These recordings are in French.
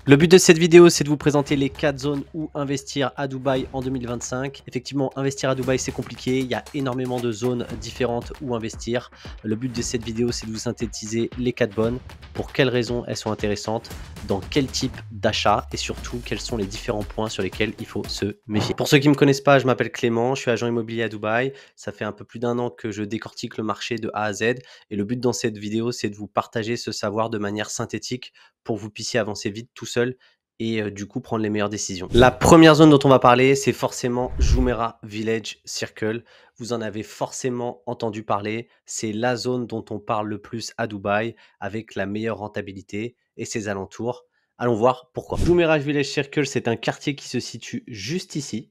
Le but de cette vidéo, c'est de vous présenter les 4 zones où investir à Dubaï en 2025. Effectivement, investir à Dubaï, c'est compliqué. Il y a énormément de zones différentes où investir. Le but de cette vidéo, c'est de vous synthétiser les 4 bonnes. Pour quelles raisons elles sont intéressantes, dans quel type d'achat et surtout quels sont les différents points sur lesquels il faut se méfier. Pour ceux qui ne me connaissent pas, je m'appelle Clément, je suis agent immobilier à Dubaï. Ça fait un peu plus d'un an que je décortique le marché de A à Z. Et le but dans cette vidéo, c'est de vous partager ce savoir de manière synthétique pour que vous puissiez avancer vite tout seul et du coup prendre les meilleures décisions. La première zone dont on va parler, c'est forcément Jumeirah Village Circle. Vous en avez forcément entendu parler. C'est la zone dont on parle le plus à Dubaï avec la meilleure rentabilité et ses alentours. Allons voir pourquoi. Jumeirah Village Circle, c'est un quartier qui se situe juste ici.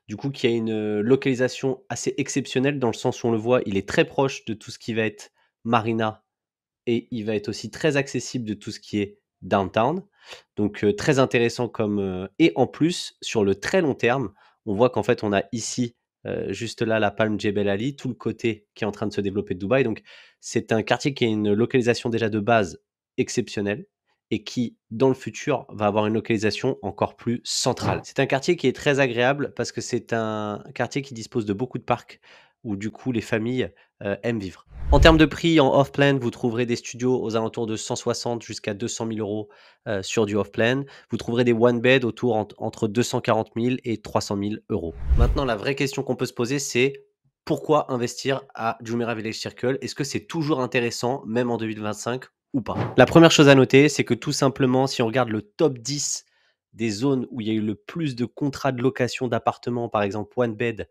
Du coup, qui a une localisation assez exceptionnelle dans le sens où on le voit, il est très proche de tout ce qui va être marina et il va être aussi très accessible de tout ce qui est downtown. Donc très intéressant comme, et en plus, sur le très long terme, on voit qu'en fait, on a ici, juste là, la palme Jebel Ali, tout le côté qui est en train de se développer de Dubaï. Donc c'est un quartier qui a une localisation déjà de base exceptionnelle et qui, dans le futur, va avoir une localisation encore plus centrale. C'est un quartier qui est très agréable parce que c'est un quartier qui dispose de beaucoup de parcs où du coup les familles, aiment vivre. En termes de prix, en off-plan, vous trouverez des studios aux alentours de 160 jusqu'à 200 000 euros sur du off-plan. Vous trouverez des one bed autour entre 240 000 et 300 000 euros. Maintenant, la vraie question qu'on peut se poser, c'est pourquoi investir à Jumeirah Village Circle? Est-ce que c'est toujours intéressant, même en 2025 ou pas? La première chose à noter, c'est que tout simplement, si on regarde le top 10 des zones où il y a eu le plus de contrats de location d'appartements, par exemple one bed,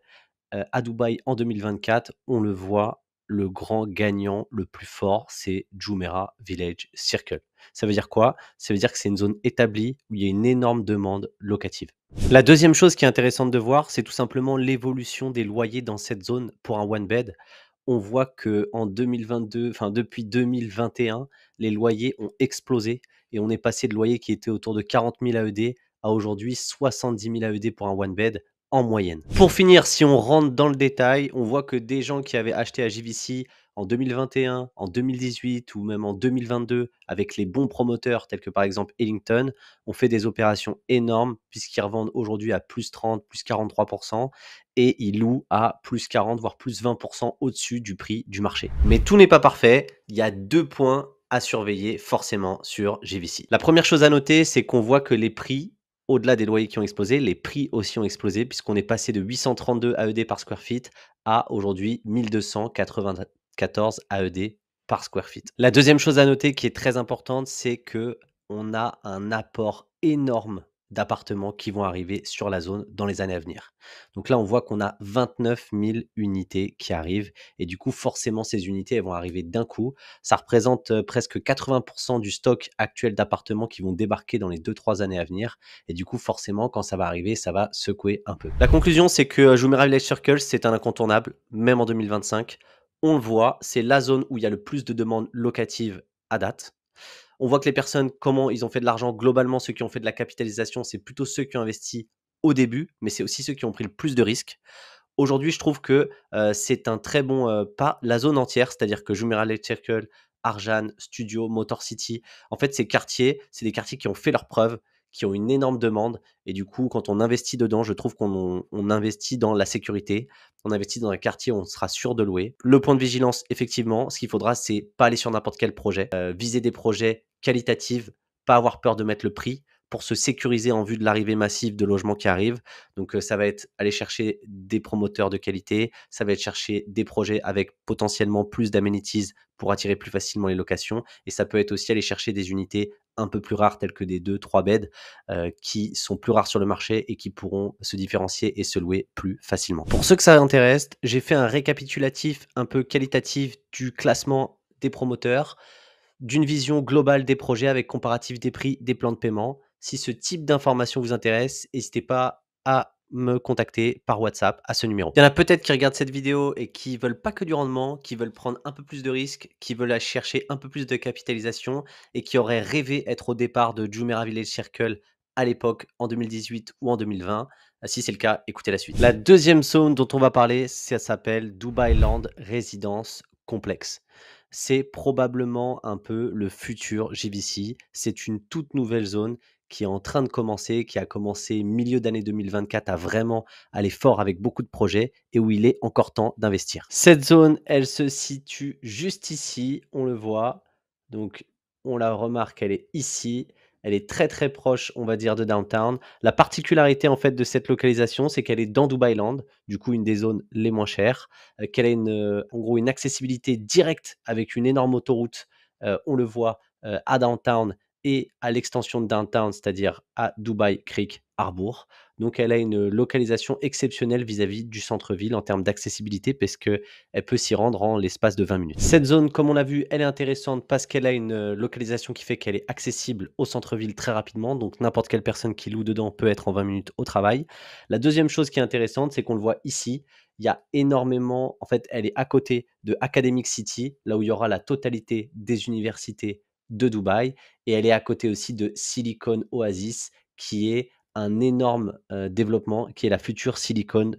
à Dubaï en 2024, on le voit, le grand gagnant le plus fort, c'est Jumeirah Village Circle. Ça veut dire quoi? Ça veut dire que c'est une zone établie où il y a une énorme demande locative. La deuxième chose qui est intéressante de voir, c'est tout simplement l'évolution des loyers dans cette zone pour un one bed. On voit qu'en 2022, enfin depuis 2021, les loyers ont explosé et on est passé de loyers qui étaient autour de 40 000 AED à aujourd'hui 70 000 AED pour un one bed en moyenne. Pour finir, si on rentre dans le détail, on voit que des gens qui avaient acheté à JVC en 2021, en 2018 ou même en 2022 avec les bons promoteurs tels que par exemple Ellington ont fait des opérations énormes puisqu'ils revendent aujourd'hui à plus 30, plus 43% et ils louent à plus 40 voire plus 20% au-dessus du prix du marché. Mais tout n'est pas parfait, il y a 2 points à surveiller forcément sur JVC. La première chose à noter, c'est qu'on voit que les prix au-delà des loyers qui ont explosé, les prix aussi ont explosé puisqu'on est passé de 832 AED par square feet à aujourd'hui 1294 AED par square feet. La deuxième chose à noter qui est très importante, c'est que on a un apport énorme d'appartements qui vont arriver sur la zone dans les années à venir. Donc là, on voit qu'on a 29 000 unités qui arrivent et du coup, forcément, ces unités, elles vont arriver d'un coup. Ça représente presque 80% du stock actuel d'appartements qui vont débarquer dans les 2-3 années à venir. Et du coup, forcément, quand ça va arriver, ça va secouer un peu. La conclusion, c'est que Jumeirah Village Circle, c'est un incontournable, même en 2025. On le voit, c'est la zone où il y a le plus de demandes locatives à date. On voit que les personnes, comment ils ont fait de l'argent, globalement, ceux qui ont fait de la capitalisation, c'est plutôt ceux qui ont investi au début, mais c'est aussi ceux qui ont pris le plus de risques. Aujourd'hui, je trouve que c'est un très bon pas. La zone entière, c'est-à-dire que Jumeirah Lake Circle, Arjan, Studio, Motor City, en fait, ces quartiers, c'est des quartiers qui ont fait leurs preuves, qui ont une énorme demande. Et du coup, quand on investit dedans, je trouve qu'on investit dans la sécurité. On investit dans un quartier où on sera sûr de louer. Le point de vigilance, effectivement, ce qu'il faudra, c'est pas aller sur n'importe quel projet. Viser des projets qualitatifs, pas avoir peur de mettre le prix pour se sécuriser en vue de l'arrivée massive de logements qui arrivent. Donc, ça va être aller chercher des promoteurs de qualité, ça va être chercher des projets avec potentiellement plus d'amenities pour attirer plus facilement les locations et ça peut être aussi aller chercher des unités un peu plus rares telles que des 2-3 beds qui sont plus rares sur le marché et qui pourront se différencier et se louer plus facilement. Pour ceux que ça intéresse, j'ai fait un récapitulatif un peu qualitatif du classement des promoteurs, d'une vision globale des projets avec comparatif des prix, des plans de paiement. Si ce type d'information vous intéresse, n'hésitez pas à me contacter par WhatsApp à ce numéro. Il y en a peut-être qui regardent cette vidéo et qui veulent pas que du rendement, qui veulent prendre un peu plus de risques, qui veulent aller chercher un peu plus de capitalisation et qui auraient rêvé être au départ de Jumeirah Village Circle à l'époque en 2018 ou en 2020. Si c'est le cas, écoutez la suite. La deuxième zone dont on va parler, ça s'appelle Dubai Land Résidence Complexe. c'est probablement un peu le futur JVC. C'est une toute nouvelle zone qui est en train de commencer, qui a commencé milieu d'année 2024 à vraiment aller fort avec beaucoup de projets et où il est encore temps d'investir. Cette zone, elle se situe juste ici, on le voit. Donc, on la remarque, elle est ici. Elle est très très proche, on va dire, de downtown. La particularité en fait de cette localisation, c'est qu'elle est dans Dubai Land, du coup une des zones les moins chères, qu'elle a en gros une accessibilité directe avec une énorme autoroute, on le voit, à downtown et à l'extension de downtown, c'est-à-dire à Dubai Creek Harbour. Donc elle a une localisation exceptionnelle vis-à-vis du centre-ville en termes d'accessibilité parce qu'elle peut s'y rendre en l'espace de 20 minutes. Cette zone, comme on l'a vu, elle est intéressante parce qu'elle a une localisation qui fait qu'elle est accessible au centre-ville très rapidement. Donc n'importe quelle personne qui loue dedans peut être en 20 minutes au travail. La deuxième chose qui est intéressante, c'est qu'on le voit ici, il y a énormément, en fait, elle est à côté de Academic City, là où il y aura la totalité des universités de Dubaï, et elle est à côté aussi de Silicon Oasis, qui est un énorme développement, qui est la future Silicon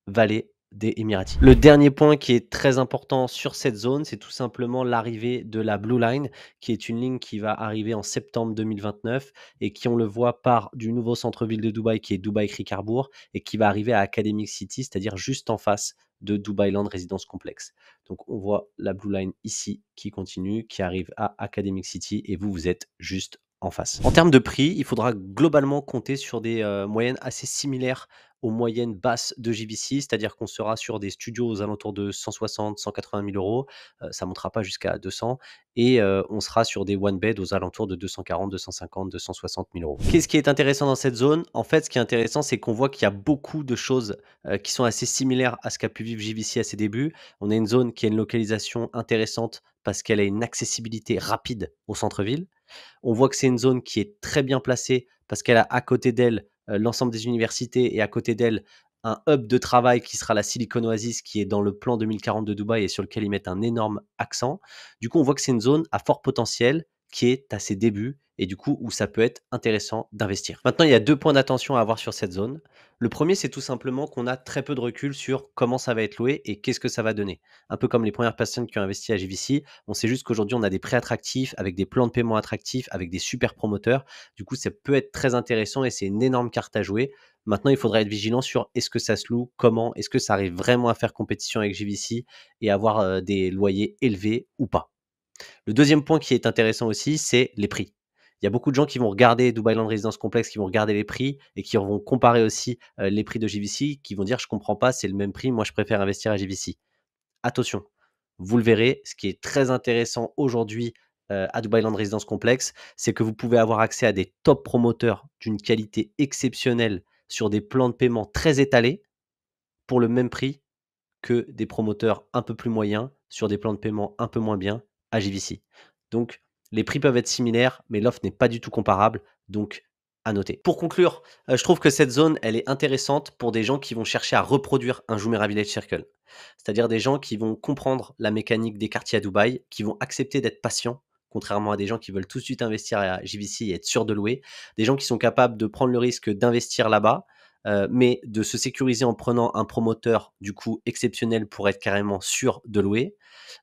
Valley des Émiratis. Le dernier point qui est très important sur cette zone, c'est tout simplement l'arrivée de la Blue Line, qui est une ligne qui va arriver en septembre 2029 et qui, on le voit, part du nouveau centre-ville de Dubaï, qui est Dubai Creek Harbour, et qui va arriver à Academic City, c'est-à-dire juste en face de Dubai Land Residence Complex. Donc on voit la Blue Line ici qui continue, qui arrive à Academic City, et vous êtes juste en face. En termes de prix, il faudra globalement compter sur des moyennes assez similaires aux moyennes basses de JVC, c'est-à-dire qu'on sera sur des studios aux alentours de 160 000 -180 000 €, ça ne montera pas jusqu'à 200, et on sera sur des one bed aux alentours de 240 250 260 000 €. Qu'est-ce qui est intéressant dans cette zone? En fait, ce qui est intéressant, c'est qu'on voit qu'il y a beaucoup de choses qui sont assez similaires à ce qu'a pu vivre JVC à ses débuts. On a une zone qui a une localisation intéressante parce qu'elle a une accessibilité rapide au centre-ville. On voit que c'est une zone qui est très bien placée parce qu'elle a à côté d'elle l'ensemble des universités et à côté d'elle un hub de travail qui sera la Silicon Oasis, qui est dans le plan 2040 de Dubaï et sur lequel ils mettent un énorme accent. Du coup, on voit que c'est une zone à fort potentiel qui est à ses débuts et du coup où ça peut être intéressant d'investir. Maintenant, il y a deux points d'attention à avoir sur cette zone. Le premier, c'est tout simplement qu'on a très peu de recul sur comment ça va être loué et qu'est-ce que ça va donner. Un peu comme les premières personnes qui ont investi à JVC, on sait juste qu'aujourd'hui, on a des prêts attractifs, avec des plans de paiement attractifs, avec des super promoteurs. Du coup, ça peut être très intéressant et c'est une énorme carte à jouer. Maintenant, il faudra être vigilant sur est-ce que ça se loue, comment, est-ce que ça arrive vraiment à faire compétition avec JVC et avoir des loyers élevés ou pas. Le deuxième point qui est intéressant aussi, c'est les prix. Il y a beaucoup de gens qui vont regarder Dubai Land Residence Complex, qui vont regarder les prix et qui vont comparer aussi les prix de JVC, qui vont dire je comprends pas, c'est le même prix, moi je préfère investir à JVC. Attention, vous le verrez, ce qui est très intéressant aujourd'hui à Dubai Land Residence Complex, c'est que vous pouvez avoir accès à des top promoteurs d'une qualité exceptionnelle sur des plans de paiement très étalés pour le même prix que des promoteurs un peu plus moyens sur des plans de paiement un peu moins bien à JVC. Donc, les prix peuvent être similaires, mais l'offre n'est pas du tout comparable. Donc, à noter. Pour conclure, je trouve que cette zone, elle est intéressante pour des gens qui vont chercher à reproduire un Jumeirah Village Circle. C'est-à-dire des gens qui vont comprendre la mécanique des quartiers à Dubaï, qui vont accepter d'être patients, contrairement à des gens qui veulent tout de suite investir à JVC et être sûrs de louer. Des gens qui sont capables de prendre le risque d'investir là-bas, mais de se sécuriser en prenant un promoteur du coup exceptionnel pour être carrément sûr de louer,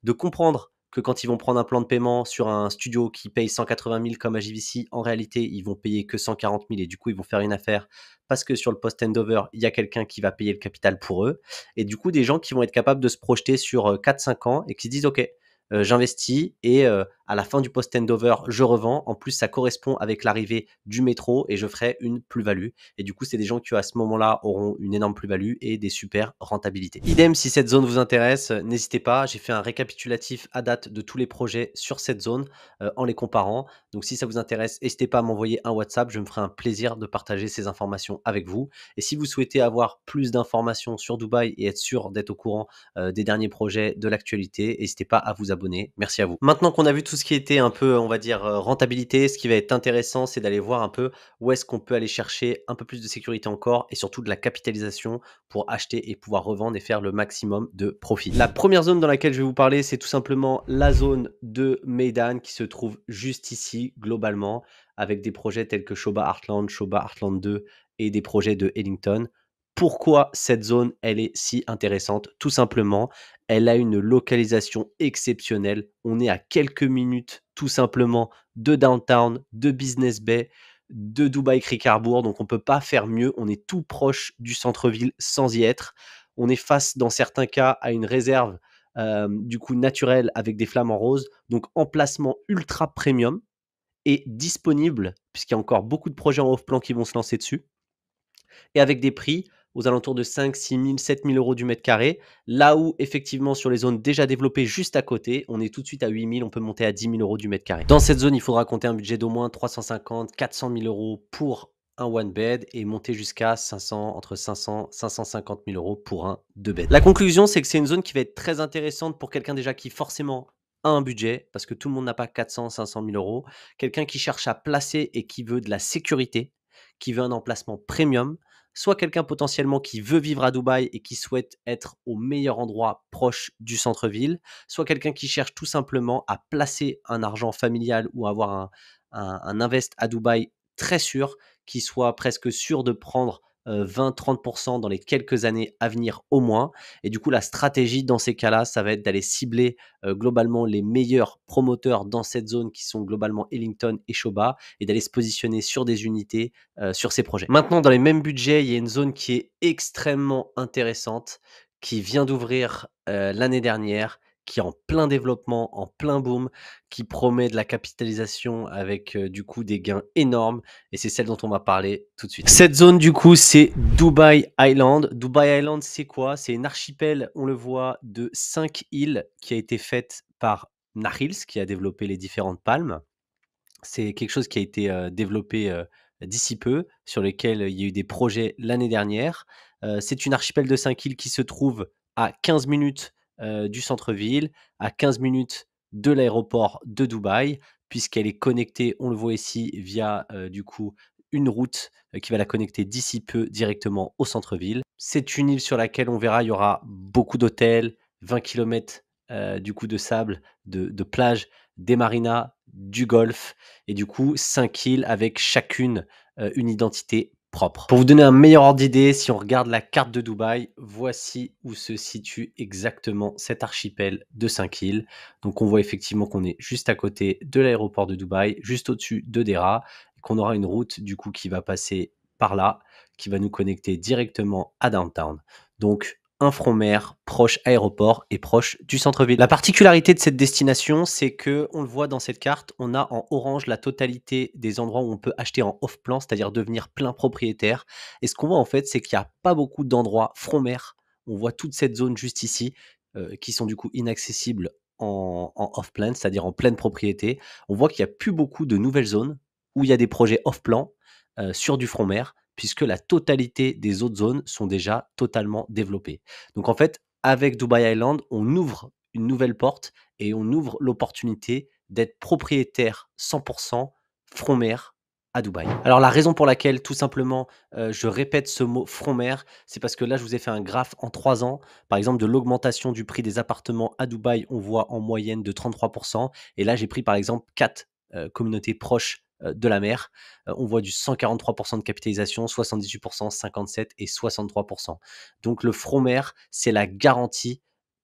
de comprendre que quand ils vont prendre un plan de paiement sur un studio qui paye 180 000 comme à JVC, en réalité, ils vont payer que 140 000 et du coup, ils vont faire une affaire parce que sur le post-handover, il y a quelqu'un qui va payer le capital pour eux. Et du coup, des gens qui vont être capables de se projeter sur 4-5 ans et qui se disent, OK, j'investis et à la fin du post-handover, je revends. En plus, ça correspond avec l'arrivée du métro et je ferai une plus-value. Et du coup, c'est des gens qui, à ce moment-là, auront une énorme plus-value et des super rentabilités. Idem, si cette zone vous intéresse, n'hésitez pas. J'ai fait un récapitulatif à date de tous les projets sur cette zone en les comparant. Donc, si ça vous intéresse, n'hésitez pas à m'envoyer un WhatsApp. Je me ferai un plaisir de partager ces informations avec vous. Et si vous souhaitez avoir plus d'informations sur Dubaï et être sûr d'être au courant des derniers projets de l'actualité, n'hésitez pas à vous abonner. Merci à vous. Maintenant qu'on a vu tout ce qui était un peu, on va dire, rentabilité, ce qui va être intéressant, c'est d'aller voir un peu où est-ce qu'on peut aller chercher un peu plus de sécurité encore et surtout de la capitalisation pour acheter et pouvoir revendre et faire le maximum de profit. La première zone dans laquelle je vais vous parler, c'est tout simplement la zone de Meydan qui se trouve juste ici, globalement, avec des projets tels que Shoba Heartland 2 et des projets de Ellington. Pourquoi cette zone, elle est si intéressante? Tout simplement, elle a une localisation exceptionnelle. On est à quelques minutes, tout simplement, de downtown, de Business Bay, de Dubaï Creek Harbour. Donc, on ne peut pas faire mieux. On est tout proche du centre-ville sans y être. On est face, dans certains cas, à une réserve du coup naturelle avec des flamants roses. Donc, emplacement ultra premium et disponible, puisqu'il y a encore beaucoup de projets en off-plan qui vont se lancer dessus et avec des prix aux alentours de 5 000, 6 000, 7 000 € du mètre carré. Là où, effectivement, sur les zones déjà développées juste à côté, on est tout de suite à 8 000, on peut monter à 10 000 € du mètre carré. Dans cette zone, il faudra compter un budget d'au moins 350, 400 000 € pour un one bed et monter jusqu'à 500, entre 500, 550 000 € pour un deux bed. La conclusion, c'est que c'est une zone qui va être très intéressante pour quelqu'un déjà qui forcément a un budget, parce que tout le monde n'a pas 400, 500 000 €. Quelqu'un qui cherche à placer et qui veut de la sécurité, qui veut un emplacement premium, soit quelqu'un potentiellement qui veut vivre à Dubaï et qui souhaite être au meilleur endroit proche du centre-ville, soit quelqu'un qui cherche tout simplement à placer un argent familial ou avoir un invest à Dubaï très sûr, qui soit presque sûr de prendre 20-30% dans les quelques années à venir au moins. Et du coup, la stratégie dans ces cas-là, ça va être d'aller cibler globalement les meilleurs promoteurs dans cette zone qui sont globalement Ellington et Shoba et d'aller se positionner sur des unités sur ces projets. Maintenant, dans les mêmes budgets, il y a une zone qui est extrêmement intéressante, qui vient d'ouvrir l'année dernière, qui est en plein développement, en plein boom, qui promet de la capitalisation avec du coup des gains énormes et c'est celle dont on va parler tout de suite. Cette zone du coup, c'est Dubai Island. Dubai Island, c'est quoi? C'est une archipel, on le voit, de 5 îles qui a été faite par Nahils, qui a développé les différentes palmes. C'est quelque chose qui a été développé d'ici peu, sur lesquels il y a eu des projets l'année dernière. C'est une archipel de 5 îles qui se trouve à 15 minutes du centre-ville, à 15 minutes de l'aéroport de Dubaï, puisqu'elle est connectée, on le voit ici, via du coup une route qui va la connecter d'ici peu directement au centre-ville. C'est une île sur laquelle on verra, il y aura beaucoup d'hôtels, 20 kilomètres du coup de sable, de plage, des marinas, du golf et du coup 5 îles avec chacune une identité propre. Pour vous donner un meilleur ordre d'idée, si on regarde la carte de Dubaï, voici où se situe exactement cet archipel de 5 îles. Donc on voit effectivement qu'on est juste à côté de l'aéroport de Dubaï, juste au-dessus de Dera, et qu'on aura une route du coup qui va passer par là, qui va nous connecter directement à downtown. Donc un front mer proche aéroport et proche du centre-ville. La particularité de cette destination, c'est que on le voit dans cette carte, on a en orange la totalité des endroits où on peut acheter en off-plan, c'est-à-dire devenir plein propriétaire. Et ce qu'on voit en fait, c'est qu'il n'y a pas beaucoup d'endroits front mer. On voit toute cette zone juste ici, qui sont du coup inaccessibles en off-plan, c'est-à-dire en pleine propriété. On voit qu'il n'y a plus beaucoup de nouvelles zones où il y a des projets off-plan sur du front mer, puisque la totalité des autres zones sont déjà totalement développées. Donc en fait, avec Dubai Island, on ouvre une nouvelle porte et on ouvre l'opportunité d'être propriétaire 100% front mer à Dubaï. Alors la raison pour laquelle tout simplement je répète ce mot front mer, c'est parce que là je vous ai fait un graphe en 3 ans, par exemple de l'augmentation du prix des appartements à Dubaï, on voit en moyenne de 33%. Et là j'ai pris par exemple 4 communautés proches de la mer. On voit du 143% de capitalisation, 78%, 57 et 63%. Donc le front mer, c'est la garantie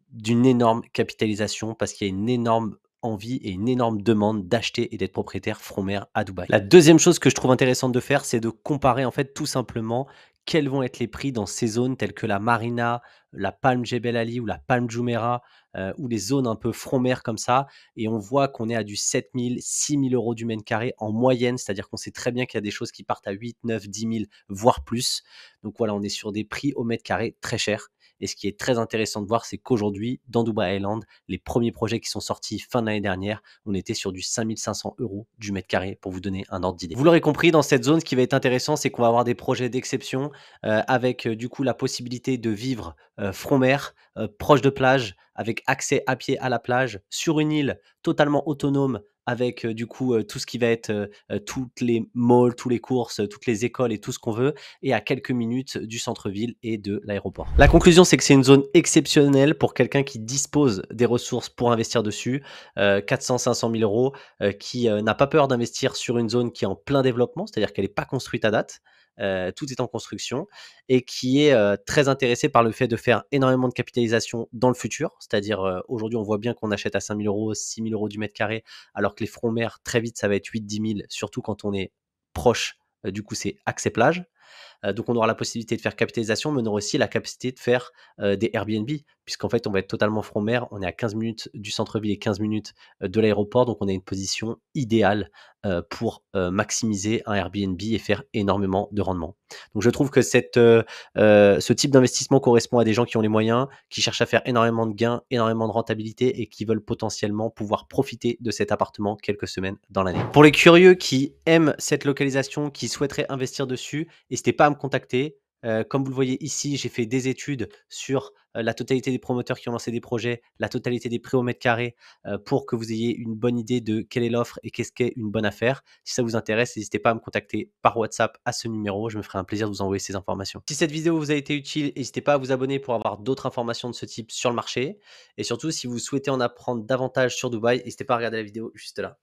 d'une énorme capitalisation parce qu'il y a une énorme envie et une énorme demande d'acheter et d'être propriétaire front mer à Dubaï. La deuxième chose que je trouve intéressante de faire, c'est de comparer en fait tout simplement quels vont être les prix dans ces zones telles que la Marina, la Palm Jebel Ali ou la Palm Jumeirah ou les zones un peu front mer comme ça. Et on voit qu'on est à du 7 000, 6 000 € du mètre carré en moyenne, c'est-à-dire qu'on sait très bien qu'il y a des choses qui partent à 8, 9, 10 000, voire plus. Donc voilà, on est sur des prix au mètre carré très chers. Et ce qui est très intéressant de voir, c'est qu'aujourd'hui, dans Dubai Island, les premiers projets qui sont sortis fin de l'année dernière, on était sur du 5 500 € du mètre carré, pour vous donner un ordre d'idée. Vous l'aurez compris, dans cette zone, ce qui va être intéressant, c'est qu'on va avoir des projets d'exception avec du coup la possibilité de vivre front mer, proche de plage, avec accès à pied à la plage, sur une île totalement autonome avec du coup tout ce qui va être toutes les malls, toutes les courses, toutes les écoles et tout ce qu'on veut, et à quelques minutes du centre-ville et de l'aéroport. La conclusion, c'est que c'est une zone exceptionnelle pour quelqu'un qui dispose des ressources pour investir dessus, 400-500 000 euros, qui n'a pas peur d'investir sur une zone qui est en plein développement, c'est-à-dire qu'elle n'est pas construite à date. Tout est en construction et qui est très intéressé par le fait de faire énormément de capitalisation dans le futur. C'est-à-dire, aujourd'hui, on voit bien qu'on achète à 5 000 euros, 6 000 euros du mètre carré, alors que les fronts mer, très vite, ça va être 8-10 000, surtout quand on est proche, du coup, c'est accès plage. Donc on aura la possibilité de faire capitalisation, mais on aura aussi la capacité de faire des Airbnb, puisqu'en fait, on va être totalement front mer. On est à 15 minutes du centre-ville et 15 minutes de l'aéroport, donc on a une position idéale pour maximiser un Airbnb et faire énormément de rendement. Donc je trouve que ce type d'investissement correspond à des gens qui ont les moyens, qui cherchent à faire énormément de gains, énormément de rentabilité et qui veulent potentiellement pouvoir profiter de cet appartement quelques semaines dans l'année. Pour les curieux qui aiment cette localisation, qui souhaiteraient investir dessus, n'hésitez pas à me contacter. Comme vous le voyez ici, j'ai fait des études sur la totalité des promoteurs qui ont lancé des projets, la totalité des prix au mètre carré, pour que vous ayez une bonne idée de quelle est l'offre et qu'est-ce qu'est une bonne affaire. Si ça vous intéresse, n'hésitez pas à me contacter par WhatsApp à ce numéro. Je me ferai un plaisir de vous envoyer ces informations. Si cette vidéo vous a été utile, n'hésitez pas à vous abonner pour avoir d'autres informations de ce type sur le marché. Et surtout, si vous souhaitez en apprendre davantage sur Dubaï, n'hésitez pas à regarder la vidéo juste là.